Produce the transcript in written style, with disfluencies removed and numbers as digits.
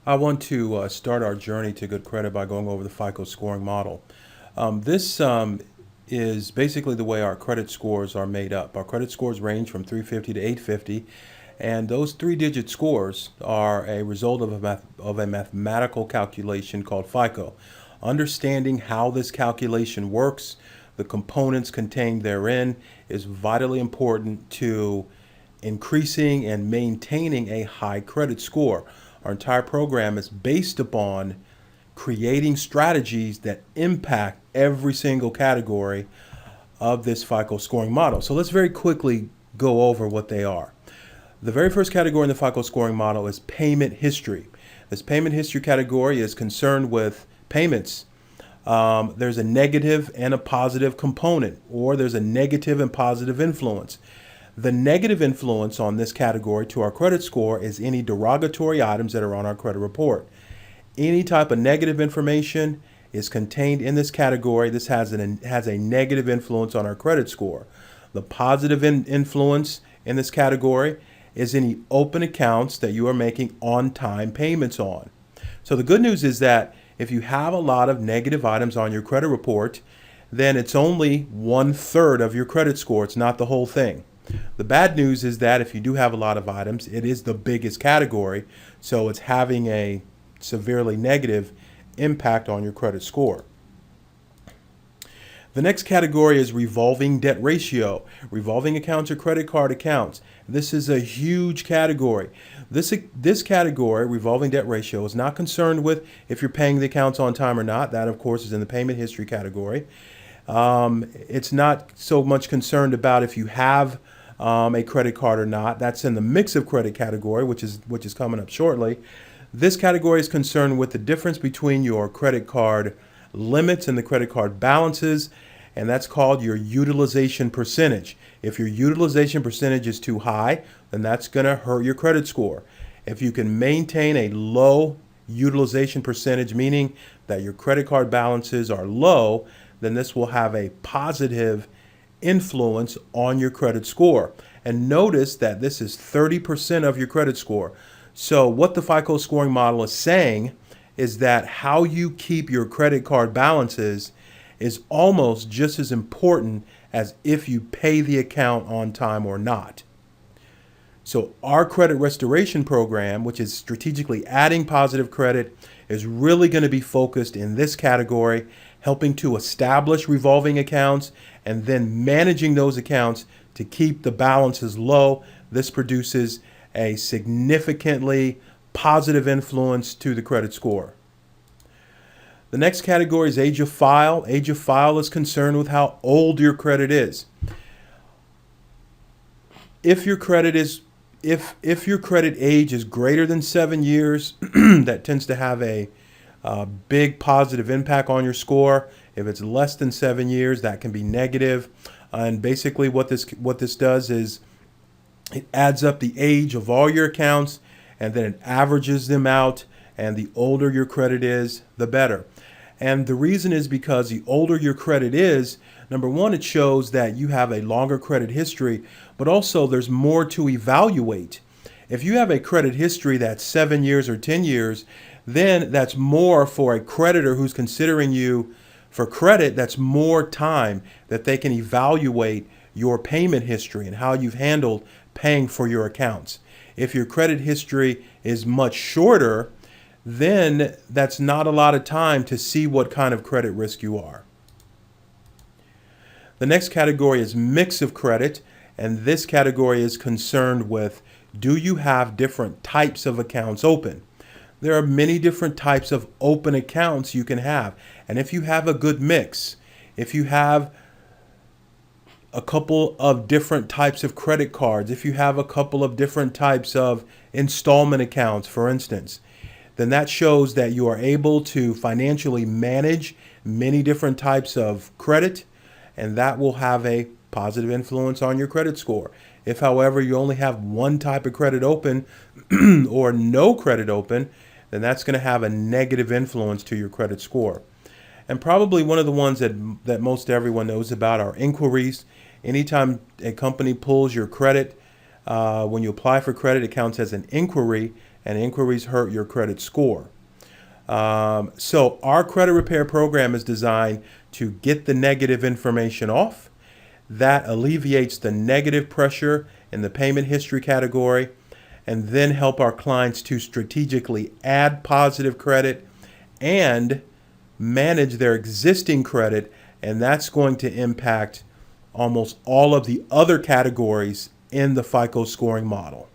I want to start our journey to good credit by going over the FICO scoring model. This is basically the way our credit scores are made up. Our credit scores range from 350 to 850, and those three-digit scores are a result of a mathematical calculation called FICO. Understanding how this calculation works, the components contained therein, is vitally important to increasing and maintaining a high credit score. Our entire program is based upon creating strategies that impact every single category of this FICO scoring model. So let's very quickly go over what they are. The very first category in the FICO scoring model is payment history. This payment history category is concerned with payments. There's a negative and a positive component, or there's a negative and positive influence. The negative influence on this category to our credit score is any derogatory items that are on our credit report. Any type of negative information is contained in this category. This has a negative influence on our credit score. The positive influence in this category is any open accounts that you are making on-time payments on. So the good news is that if you have a lot of negative items on your credit report, then it's only 1/3 of your credit score. It's not the whole thing. The bad news is that if you do have a lot of items, it is the biggest category, so it's having a severely negative impact on your credit score. The next category is revolving debt ratio. Revolving accounts or credit card accounts. This is a huge category. This category, revolving debt ratio, is not concerned with if you're paying the accounts on time or not. That, of course, is in the payment history category. It's not so much concerned about if you have a credit card or not. That's in the mix of credit category, which is coming up shortly. This category is concerned with the difference between your credit card limits and the credit card balances, and that's called your utilization percentage. If your utilization percentage is too high, then that's going to hurt your credit score. If you can maintain a low utilization percentage, meaning that your credit card balances are low, then this will have a positive influence on your credit score. And notice that this is 30% of your credit score. So what the FICO scoring model is saying is that how you keep your credit card balances is almost just as important as if you pay the account on time or not. So our credit restoration program, which is strategically adding positive credit, is really going to be focused in this category, helping to establish revolving accounts and then managing those accounts to keep the balances low. This produces a significantly positive influence to the credit score. The next category is age of file. Age of file is concerned with how old your credit is. If your credit age is greater than 7 years, that tends to have a big positive impact on your score. If it's less than 7 years, that can be negative. And basically what this does is it adds up the age of all your accounts and then it averages them out, and the older your credit is, the better. And the reason is because the older your credit is, number one, it shows that you have a longer credit history, but also there's more to evaluate. If you have a credit history that's 7 years or 10 years, then that's more for a creditor who's considering you for credit. That's more time that they can evaluate your payment history and how you've handled paying for your accounts. If your credit history is much shorter, then that's not a lot of time to see what kind of credit risk you are. The next category is mix of credit, and this category is concerned with, do you have different types of accounts open? There are many different types of open accounts you can have, and if you have a good mix, if you have a couple of different types of credit cards, if you have a couple of different types of installment accounts, for instance, then that shows that you are able to financially manage many different types of credit, and that will have a positive influence on your credit score. If, however, you only have one type of credit open or no credit open, then that's going to have a negative influence to your credit score. And probably one of the ones that most everyone knows about are inquiries. Anytime a company pulls your credit, when you apply for credit, it counts as an inquiry, and inquiries hurt your credit score. So our credit repair program is designed to get the negative information off. That alleviates the negative pressure in the payment history category, and then help our clients to strategically add positive credit and manage their existing credit, and that's going to impact almost all of the other categories in the FICO scoring model.